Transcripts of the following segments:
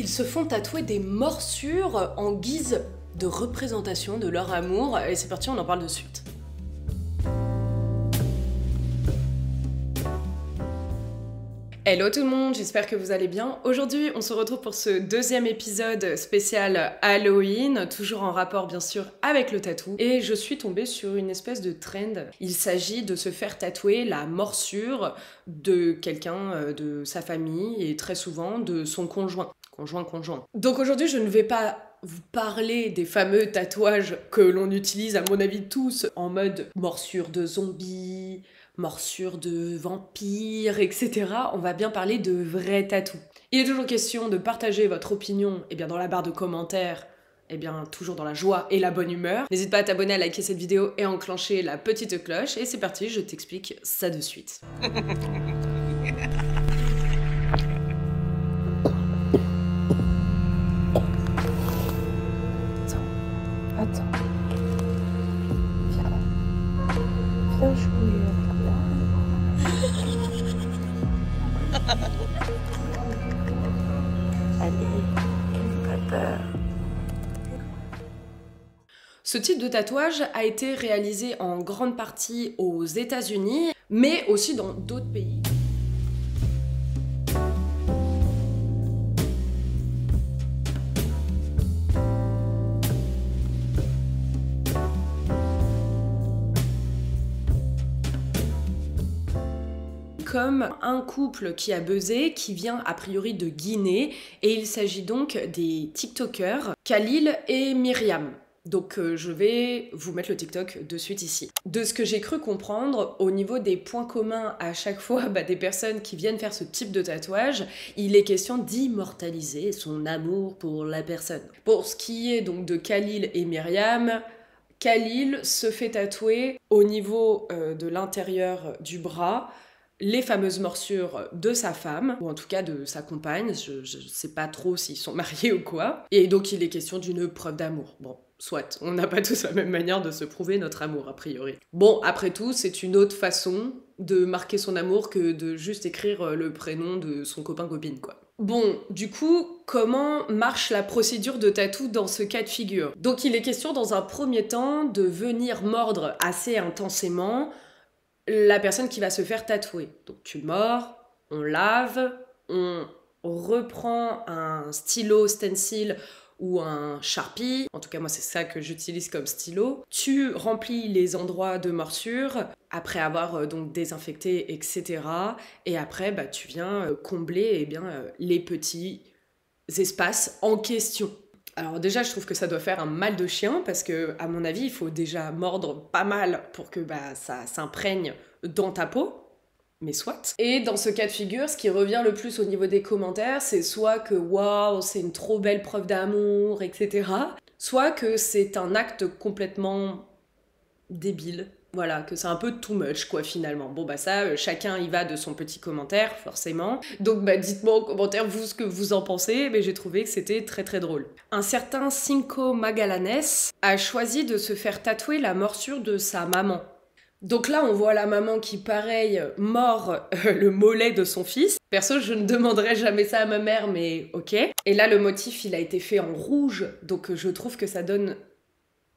Ils se font tatouer des morsures en guise de représentation de leur amour. Et c'est parti, on en parle de suite. Hello tout le monde, j'espère que vous allez bien. Aujourd'hui, on se retrouve pour ce deuxième épisode spécial Halloween, toujours en rapport bien sûr avec le tatou. Et je suis tombée sur une espèce de trend. Il s'agit de se faire tatouer la morsure de quelqu'un de sa famille et très souvent de son conjoint. Conjoint. Donc aujourd'hui, je ne vais pas vous parler des fameux tatouages que l'on utilise à mon avis tous en mode morsure de zombie, morsure de vampire, etc. On va bien parler de vrais tatous. Il est toujours question de partager votre opinion dans la barre de commentaires, toujours dans la joie et la bonne humeur. N'hésite pas à t'abonner, à liker cette vidéo et à enclencher la petite cloche. Et c'est parti, je t'explique ça de suite. Attends. Viens jouer avec moi. Allez, pas peur. Ce type de tatouage a été réalisé en grande partie aux États-Unis, mais aussi dans d'autres pays. Comme un couple qui a buzzé, qui vient a priori de Guinée, et il s'agit donc des TikTokers Khalil et Myriam. Donc je vais vous mettre le TikTok de suite ici. De ce que j'ai cru comprendre, au niveau des points communs à chaque fois des personnes qui viennent faire ce type de tatouage, il est question d'immortaliser son amour pour la personne. Pour ce qui est donc de Khalil et Myriam, Khalil se fait tatouer au niveau de l'intérieur du bras les fameuses morsures de sa femme, ou en tout cas de sa compagne, je sais pas trop s'ils sont mariés ou quoi. Et donc il est question d'une preuve d'amour. Bon, soit, on n'a pas tous la même manière de se prouver notre amour a priori. Bon, après tout, c'est une autre façon de marquer son amour que de juste écrire le prénom de son copain-copine, quoi. Bon, du coup, comment marche la procédure de tatou dans ce cas de figure? Donc il est question dans un premier temps de venir mordre assez intensément la personne qui va se faire tatouer. Donc tu mords, on lave, on reprend un stylo stencil ou un Sharpie, en tout cas moi c'est ça que j'utilise comme stylo. Tu remplis les endroits de morsure après avoir donc désinfecté, etc. Et après tu viens combler les petits espaces en question. Alors déjà, je trouve que ça doit faire un mal de chien parce que, à mon avis, il faut déjà mordre pas mal pour que ça s'imprègne dans ta peau, mais soit. Et dans ce cas de figure, ce qui revient le plus au niveau des commentaires, c'est soit que waouh, c'est une trop belle preuve d'amour, etc. Soit que c'est un acte complètement débile. Voilà, que c'est un peu too much, quoi, finalement. Bon, ça, chacun y va de son petit commentaire, forcément. Donc, dites-moi en commentaire, vous, ce que vous en pensez, mais j'ai trouvé que c'était très très drôle. Un certain Cinco Magalanes a choisi de se faire tatouer la morsure de sa maman. Donc là, on voit la maman qui, pareil, mord le mollet de son fils. Perso, je ne demanderais jamais ça à ma mère, mais ok. Et là, le motif, il a été fait en rouge, donc je trouve que ça donne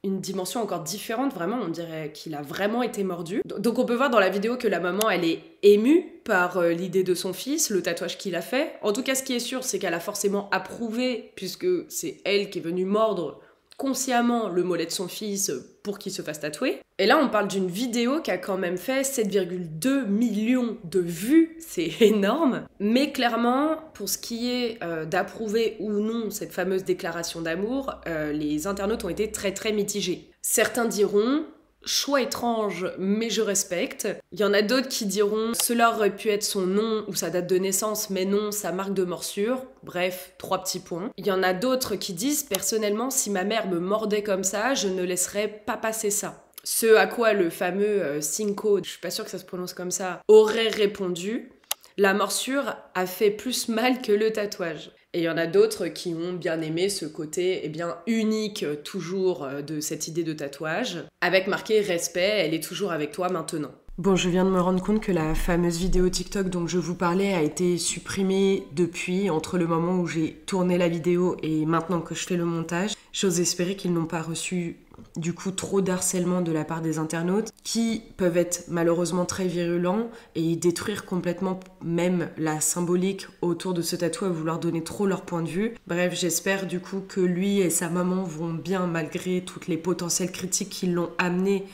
une dimension encore différente, vraiment, on dirait qu'il a vraiment été mordu. Donc on peut voir dans la vidéo que la maman, elle est émue par l'idée de son fils, le tatouage qu'il a fait. En tout cas, ce qui est sûr, c'est qu'elle a forcément approuvé, puisque c'est elle qui est venue mordre consciemment le mollet de son fils pour qu'il se fasse tatouer. Et là, on parle d'une vidéo qui a quand même fait 7,2 millions de vues, c'est énorme. Mais clairement, pour ce qui est d'approuver ou non cette fameuse déclaration d'amour, les internautes ont été très très mitigés. Certains diront choix étrange, mais je respecte. Il y en a d'autres qui diront cela aurait pu être son nom ou sa date de naissance, mais non, sa marque de morsure. Bref, 3 petits points. Il y en a d'autres qui disent personnellement, si ma mère me mordait comme ça, je ne laisserais pas passer ça. Ce à quoi le fameux Cinco, je suis pas sûre que ça se prononce comme ça, aurait répondu la morsure a fait plus mal que le tatouage. Et il y en a d'autres qui ont bien aimé ce côté unique toujours de cette idée de tatouage, avec marqué respect, elle est toujours avec toi maintenant. Bon, je viens de me rendre compte que la fameuse vidéo TikTok dont je vous parlais a été supprimée depuis, entre le moment où j'ai tourné la vidéo et maintenant que je fais le montage. J'ose espérer qu'ils n'ont pas reçu du coup trop d'harcèlement de la part des internautes qui peuvent être malheureusement très virulents et détruire complètement même la symbolique autour de ce tatou à vouloir donner trop leur point de vue. Bref, j'espère du coup que lui et sa maman vont bien malgré toutes les potentielles critiques qui l'ont amené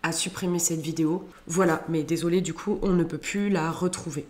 à supprimer cette vidéo. Voilà, mais désolé, du coup, on ne peut plus la retrouver.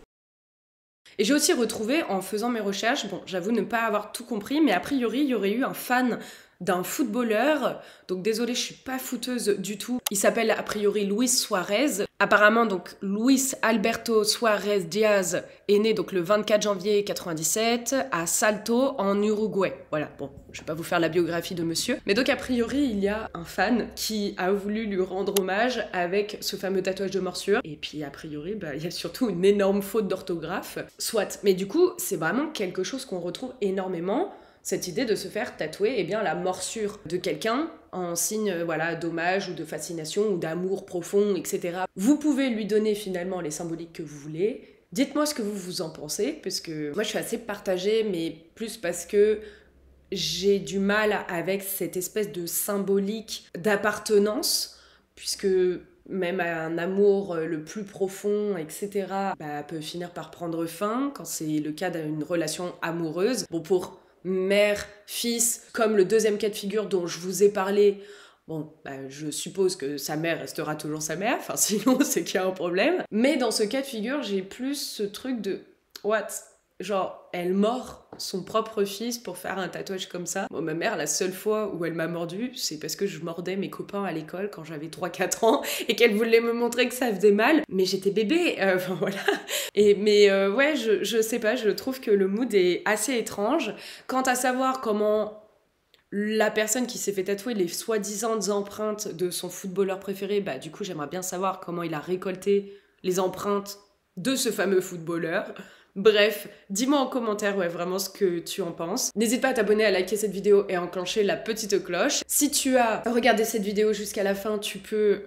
Et j'ai aussi retrouvé, en faisant mes recherches, bon, j'avoue ne pas avoir tout compris, mais a priori, il y aurait eu un fan d'un footballeur, donc désolé, je suis pas footeuse du tout. Il s'appelle a priori Luis Suarez. Apparemment, donc Luis Alberto Suarez Diaz est né donc le 24 janvier 97 à Salto en Uruguay. Voilà, bon, je vais pas vous faire la biographie de monsieur, mais donc a priori, il y a un fan qui a voulu lui rendre hommage avec ce fameux tatouage de morsure. Et puis a priori, bah, il y a surtout une énorme faute d'orthographe. Soit, mais du coup, c'est vraiment quelque chose qu'on retrouve énormément. Cette idée de se faire tatouer eh bien, la morsure de quelqu'un en signe voilà, d'hommage ou de fascination ou d'amour profond, etc. Vous pouvez lui donner finalement les symboliques que vous voulez. Dites-moi ce que vous en pensez, parce que moi je suis assez partagée, mais plus parce que j'ai du mal avec cette espèce de symbolique d'appartenance, puisque même un amour le plus profond, etc., bah, peut finir par prendre fin quand c'est le cas d'une relation amoureuse. Bon, pour mère, fils, comme le deuxième cas de figure dont je vous ai parlé, bon, bah, je suppose que sa mère restera toujours sa mère, enfin sinon c'est qu'il y a un problème. Mais dans ce cas de figure, j'ai plus ce truc de what? Genre, elle mord son propre fils pour faire un tatouage comme ça. Bon, ma mère, la seule fois où elle m'a mordu, c'est parce que je mordais mes copains à l'école quand j'avais 3-4 ans et qu'elle voulait me montrer que ça faisait mal. Mais j'étais bébé, enfin voilà. Mais ouais, je sais pas, je trouve que le mood est assez étrange. Quant à savoir comment la personne qui s'est fait tatouer les soi-disant empreintes de son footballeur préféré, bah du coup j'aimerais bien savoir comment il a récolté les empreintes de ce fameux footballeur. Bref, dis-moi en commentaire ouais, vraiment ce que tu en penses. N'hésite pas à t'abonner, à liker cette vidéo et à enclencher la petite cloche. Si tu as regardé cette vidéo jusqu'à la fin, tu peux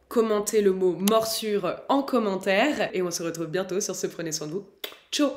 commenter le mot morsure en commentaire. Et on se retrouve bientôt sur ce Prenez soin de vous. Ciao!